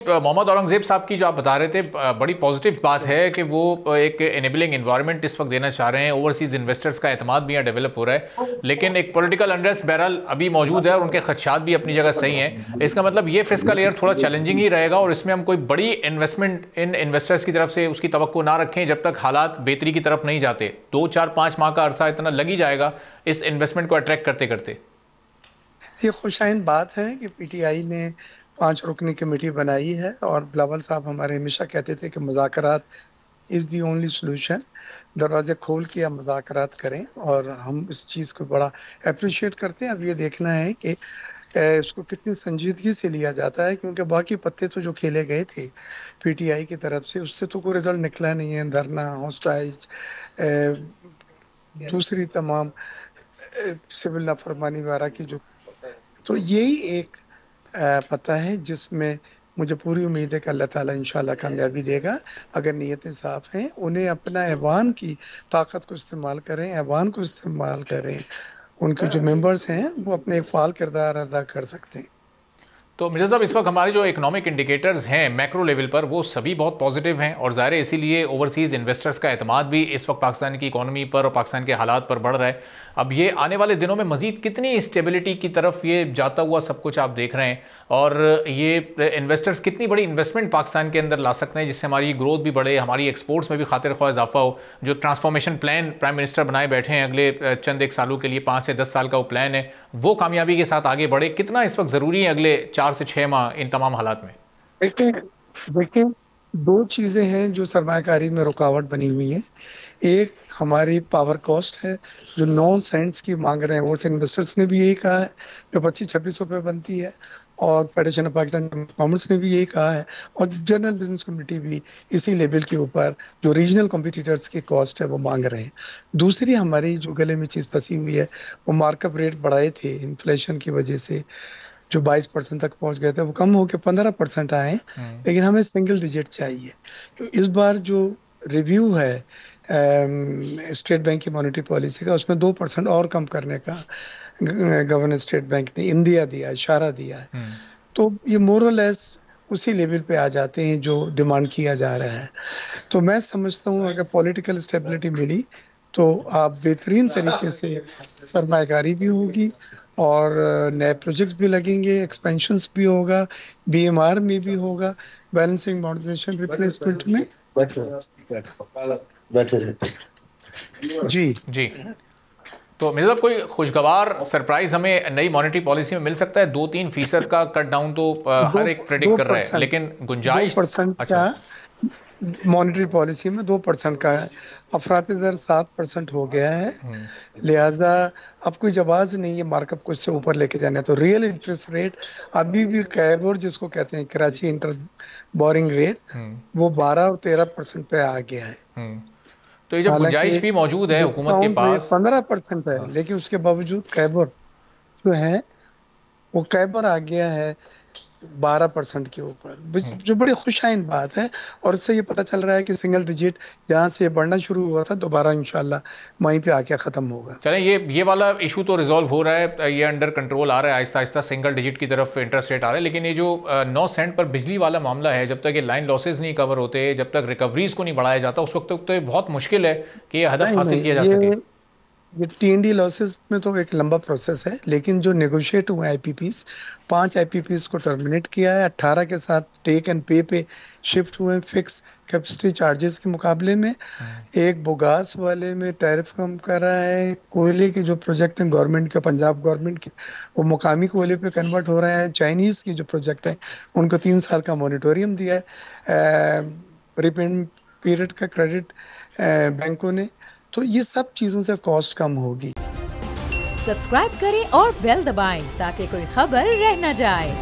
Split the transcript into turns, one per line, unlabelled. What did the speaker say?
मोहम्मद औरंगजेब साहब की जो आप बता रहे थे, बड़ी पॉजिटिव बात है कि वो एक एनेबलिंग एनवायरनमेंट इस वक्त देना चाह रहे हैं। ओवरसीज़ इन्वेस्टर्स का एतमाद भी यहाँ डेवलप हो रहा है, लेकिन एक पॉलिटिकल अनरेस्ट बहरहाल अभी मौजूद है और उनके खदशात भी अपनी जगह सही हैं। इसका मतलब ये फिस्कल ईयर थोड़ा चैलेंजिंग ही रहेगा और इसमें हम कोई बड़ी इन्वेस्टमेंट इन इन्वेस्टर्स की तरफ से उसकी तवक्को ना रखें जब तक हालात बेहतरी की तरफ नहीं जाते। 2 4 5 माह का अरसा इतना लग ही जाएगा इस इन्वेस्टमेंट को अट्रैक्ट करते करते।
ये खुशाइन बात है कि पीटीआई ने 5 रुकनी कमेटी बनाई है और बिलावल साहब हमारे हमेशा कहते थे कि मुज़ाकरात इज़ दी ओनली सोल्यूशन। दरवाजे खोल के हम मुज़ाकरात करें और हम इस चीज़ को बड़ा अप्रिशिएट करते हैं। अब ये देखना है कि इसको कितनी संजीदगी से लिया जाता है, क्योंकि बाकी पत्ते तो जो खेले गए थे पीटीआई की तरफ से उससे तो कोई रिजल्ट निकला नहीं है। धरना, हॉस्टाइज, दूसरी तमाम सिविल नाफरमानी वगैरह की जो, तो यही एक पता है जिसमें मुझे पूरी उम्मीद है कि अल्लाह ताला इंशाल्लाह कामयाबी देगा अगर नीयतें साफ हैं। उन्हें अपना ऐवान की ताकत को इस्तेमाल करें, ऐवान को इस्तेमाल करें। उनके जो मेंबर्स हैं वो अपने एक फ़ाल किरदार अदा कर सकते हैं।
तो मिर्ज़ा साहब, इस वक्त हमारे जो इकोनॉमिक इंडिकेटर्स हैं मैक्रो लेवल पर वो सभी बहुत पॉजिटिव हैं और ज़ाहिर है इसीलिए ओवरसीज़ इन्वेस्टर्स का एतमाद भी इस वक्त पाकिस्तान की इकोनॉमी पर और पाकिस्तान के हालात पर बढ़ रहा है। अब ये आने वाले दिनों में मज़ीद कितनी स्टेबिलिटी की तरफ ये जाता हुआ सब कुछ आप देख रहे हैं और ये इन्वेस्टर्स कितनी बड़ी इन्वेस्टमेंट पाकिस्तान के अंदर ला सकते हैं जिससे हमारी ग्रोथ भी बढ़े, हमारी एक्सपोर्ट्स में भी खातिर ख्वाह इजाफा हो। जो ट्रांसफॉर्मेशन प्लान प्राइम मिनिस्टर बनाए बैठे हैं अगले चंद एक सालों के लिए, 5 से 10 साल का वो प्लान है, वो कामयाबी के साथ आगे बढ़े। कितना इस वक्त ज़रूरी है अगले 4 से 6 माह इन तमाम हालात में?
देखिए 2 चीज़ें हैं जो सरमायाकारी में रुकावट बनी हुई है। एक हमारी पावर कॉस्ट है जो 9 सेंट्स की मांग रहे हैं। वो इन्वेस्टर्स ने भी यही कहा है, जो 25-26 रुपये बनती है, और फेडरेशन ऑफ पाकिस्तान कॉमर्स ने भी यही कहा है, और जनरल बिजनेस कमेटी भी इसी लेवल के ऊपर जो रीजनल कॉम्पिटिटर्स की कॉस्ट है वो मांग रहे हैं। दूसरी हमारी जो गले में चीज़ फंसी हुई है, वो मार्कअप रेट बढ़ाए थे इन्फ्लेशन की वजह से जो 22% तक पहुंच गए थे, वो कम होकर 15% आए, लेकिन हमें सिंगल डिजिट चाहिए। तो इस बार जो रिव्यू है स्टेट बैंक की मॉनेटरी पॉलिसी का, उसमें 2% और कम करने का गवर्नर स्टेट बैंक ने इंदिया दिया, इशारा दिया है। तो ये मोर और लेस उसी लेवल पे आ जाते हैं जो डिमांड किया जा रहा है। तो मैं समझता हूँ अगर पॉलिटिकल स्टेबिलिटी मिली तो आप बेहतरीन तरीके से सरमायाकारी भी होगी और नए प्रोजेक्ट्स भी लगेंगे, एक्सपेंशंस भी होगा, बीएमआर में भी होगा, बैलेंसिंग मॉडर्नाइजेशन रिप्लेसमेंट में। जी
जी। तो मिर्ज़ा साहब, कोई खुशगवार सरप्राइज हमें नई मॉनेटरी पॉलिसी में मिल सकता है? 2-3% का कट डाउन तो हर एक प्रेडिक्ट कर रहा है, लेकिन गुंजाइश
2% का मॉनेटरी पॉलिसी में 2% का है। अफरात ज़र 7% हो गया है, लिहाजा अब कोई जवाब नहीं है मार्कअप को इससे ऊपर लेके जाना है। तो रियल इंटरेस्ट रेट अभी भी कैबोर जिसको कहते हैं कराची इंटर बोरिंग रेट, वो 12 और 13% पे आ गया है।
तो ये जब गुंजाइश भी मौजूद है हुकूमत के पास,
15% है, लेकिन उसके बावजूद कैबोर जो है वो कैबोर आ गया है 12% के ऊपर, जो बड़ी खुशाइन बात है। और इससे ये पता चल रहा है कि सिंगल डिजिट जहाँ से बढ़ना शुरू हुआ था दोबारा इंशाल्लाह वहीं पे आके ख़त्म होगा।
चलें, ये वाला इशू तो रिजॉल्व हो रहा है, ये अंडर कंट्रोल आ रहा है, आहिस्ता आहिस्ता सिंगल डिजिट की तरफ इंटरेस्ट रेट आ रहा है। लेकिन ये जो 9 सेंट पर बिजली वाला मामला है, जब तक ये लाइन लॉसेज नहीं कवर होते, जब तक रिकवरीज को नहीं बढ़ाया जाता, उस वक्त तक तो ये बहुत मुश्किल है कि ये हदफ हासिल किया जा सके।
ये टीएनडी लॉसेस में तो एक लंबा प्रोसेस है, लेकिन जो नेगोशिएट हुए आईपीपीस, 5 आईपीपीस को टर्मिनेट किया है, 18 के साथ टेक एंड पे शिफ्ट हुए फिक्स कैपेसिटी चार्जेस के मुकाबले में। एक बोगास वाले में टैरिफ कम कर रहा है। कोयले के जो प्रोजेक्ट हैं गवर्नमेंट के, पंजाब गवर्नमेंट के, वो मुकामी कोयले पे कन्वर्ट हो रहे हैं। चाइनीज़ की जो प्रोजेक्ट हैं उनको 3 साल का मॉनिटोरियम दिया है, रिपेमेंट पीरियड का क्रेडिट बैंकों ने। तो ये सब चीज़ों से कॉस्ट कम होगी।
सब्सक्राइब करें और बेल दबाएं ताकि कोई खबर रह न जाए।